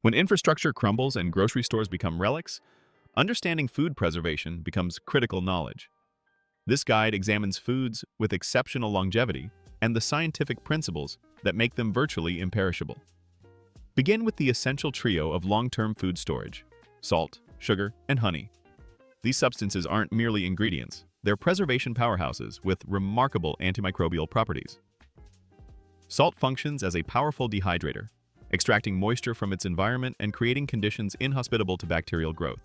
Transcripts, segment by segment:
When infrastructure crumbles and grocery stores become relics, understanding food preservation becomes critical knowledge. This guide examines foods with exceptional longevity and the scientific principles that make them virtually imperishable. Begin with the essential trio of long-term food storage: salt, sugar, and honey. These substances aren't merely ingredients, they're preservation powerhouses with remarkable antimicrobial properties. Salt functions as a powerful dehydrator, extracting moisture from its environment and creating conditions inhospitable to bacterial growth.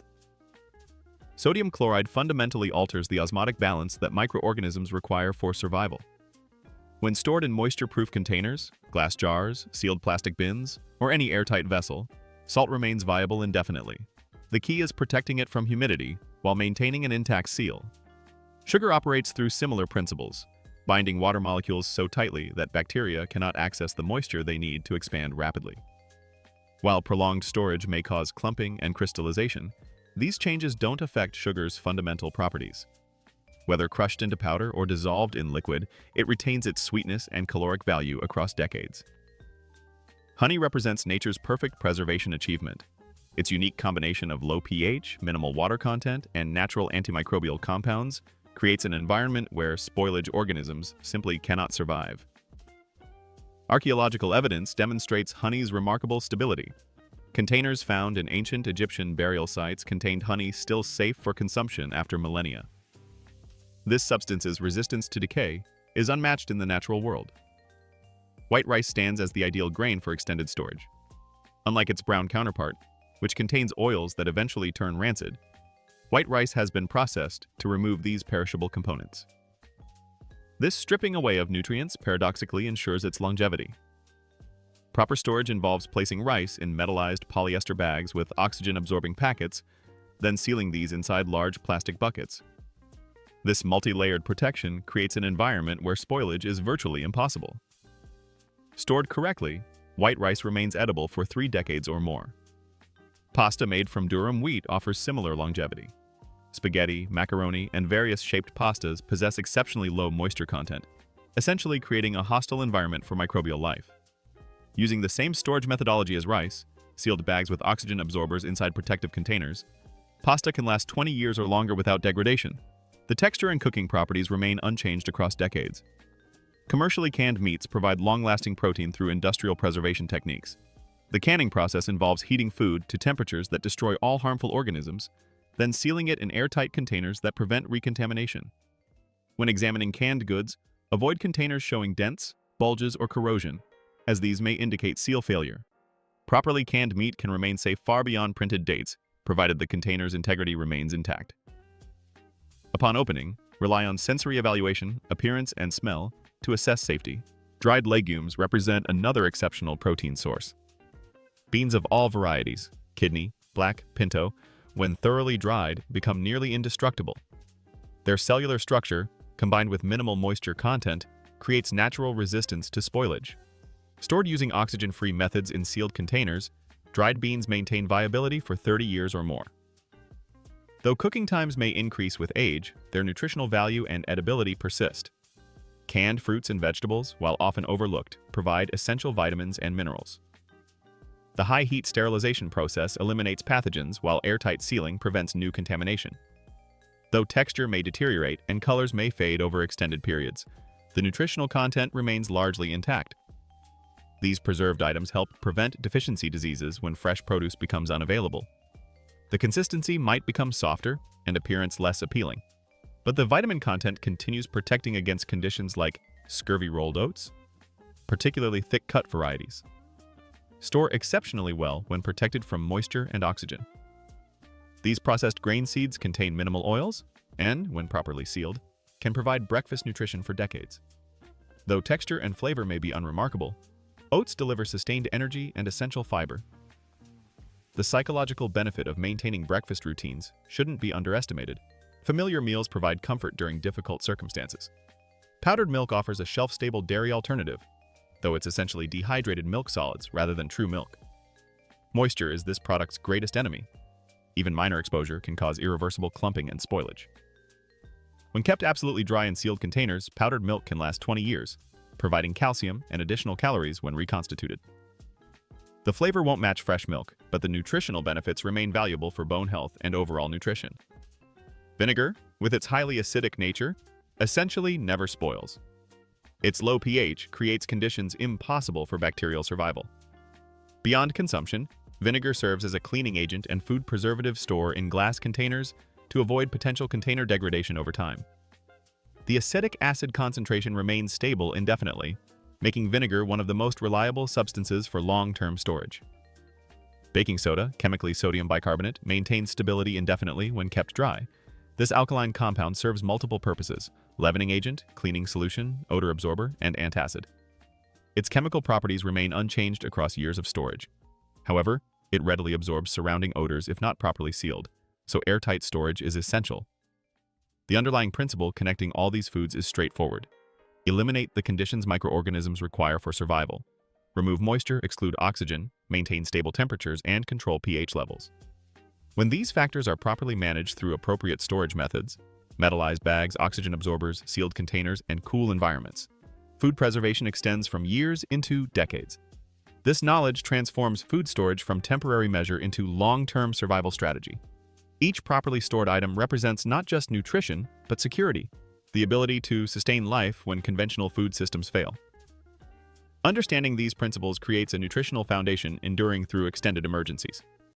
Sodium chloride fundamentally alters the osmotic balance that microorganisms require for survival. When stored in moisture-proof containers, glass jars, sealed plastic bins, or any airtight vessel, salt remains viable indefinitely. The key is protecting it from humidity while maintaining an intact seal. Sugar operates through similar principles, binding water molecules so tightly that bacteria cannot access the moisture they need to expand rapidly. While prolonged storage may cause clumping and crystallization, these changes don't affect sugar's fundamental properties. Whether crushed into powder or dissolved in liquid, it retains its sweetness and caloric value across decades. Honey represents nature's perfect preservation achievement. Its unique combination of low pH, minimal water content, and natural antimicrobial compounds creates an environment where spoilage organisms simply cannot survive. Archaeological evidence demonstrates honey's remarkable stability. Containers found in ancient Egyptian burial sites contained honey still safe for consumption after millennia. This substance's resistance to decay is unmatched in the natural world. White rice stands as the ideal grain for extended storage. Unlike its brown counterpart, which contains oils that eventually turn rancid, white rice has been processed to remove these perishable components. This stripping away of nutrients paradoxically ensures its longevity. Proper storage involves placing rice in metallized polyester bags with oxygen-absorbing packets, then sealing these inside large plastic buckets. This multi-layered protection creates an environment where spoilage is virtually impossible. Stored correctly, white rice remains edible for 3 decades or more. Pasta made from durum wheat offers similar longevity. Spaghetti, macaroni, and various shaped pastas possess exceptionally low moisture content, essentially creating a hostile environment for microbial life. Using the same storage methodology as rice, sealed bags with oxygen absorbers inside protective containers, pasta can last 20 years or longer without degradation. The texture and cooking properties remain unchanged across decades. Commercially canned meats provide long-lasting protein through industrial preservation techniques. The canning process involves heating food to temperatures that destroy all harmful organisms, then sealing it in airtight containers that prevent recontamination. When examining canned goods, avoid containers showing dents, bulges, or corrosion, as these may indicate seal failure. Properly canned meat can remain safe far beyond printed dates, provided the container's integrity remains intact. Upon opening, rely on sensory evaluation, appearance, and smell to assess safety. Dried legumes represent another exceptional protein source. Beans of all varieties, kidney, black, pinto, when thoroughly dried, become nearly indestructible. Their cellular structure, combined with minimal moisture content, creates natural resistance to spoilage. Stored using oxygen-free methods in sealed containers, dried beans maintain viability for 30 years or more. Though cooking times may increase with age, their nutritional value and edibility persist. Canned fruits and vegetables, while often overlooked, provide essential vitamins and minerals. The high-heat sterilization process eliminates pathogens while airtight sealing prevents new contamination. Though texture may deteriorate and colors may fade over extended periods, the nutritional content remains largely intact. These preserved items help prevent deficiency diseases when fresh produce becomes unavailable. The consistency might become softer and appearance less appealing, but the vitamin content continues protecting against conditions like scurvy rolled oats, particularly thick-cut varieties. Store exceptionally well when protected from moisture and oxygen. These processed grain seeds contain minimal oils and, when properly sealed, can provide breakfast nutrition for decades. Though texture and flavor may be unremarkable, oats deliver sustained energy and essential fiber. The psychological benefit of maintaining breakfast routines shouldn't be underestimated. Familiar meals provide comfort during difficult circumstances. Powdered milk offers a shelf-stable dairy alternative, though it's essentially dehydrated milk solids rather than true milk. Moisture is this product's greatest enemy. Even minor exposure can cause irreversible clumping and spoilage. When kept absolutely dry in sealed containers, powdered milk can last 20 years, providing calcium and additional calories when reconstituted. The flavor won't match fresh milk, but the nutritional benefits remain valuable for bone health and overall nutrition. Vinegar, with its highly acidic nature, essentially never spoils. Its low pH creates conditions impossible for bacterial survival. Beyond consumption, vinegar serves as a cleaning agent and food preservative store in glass containers to avoid potential container degradation over time. The acetic acid concentration remains stable indefinitely, making vinegar one of the most reliable substances for long-term storage. Baking soda, chemically sodium bicarbonate, maintains stability indefinitely when kept dry. This alkaline compound serves multiple purposes: leavening agent, cleaning solution, odor absorber, and antacid. Its chemical properties remain unchanged across years of storage. However, it readily absorbs surrounding odors if not properly sealed, so airtight storage is essential. The underlying principle connecting all these foods is straightforward. Eliminate the conditions microorganisms require for survival. Remove moisture, exclude oxygen, maintain stable temperatures, and control pH levels. When these factors are properly managed through appropriate storage methods, metallized bags, oxygen absorbers, sealed containers, and cool environments, food preservation extends from years into decades. This knowledge transforms food storage from temporary measure into long-term survival strategy. Each properly stored item represents not just nutrition, but security, the ability to sustain life when conventional food systems fail. Understanding these principles creates a nutritional foundation enduring through extended emergencies.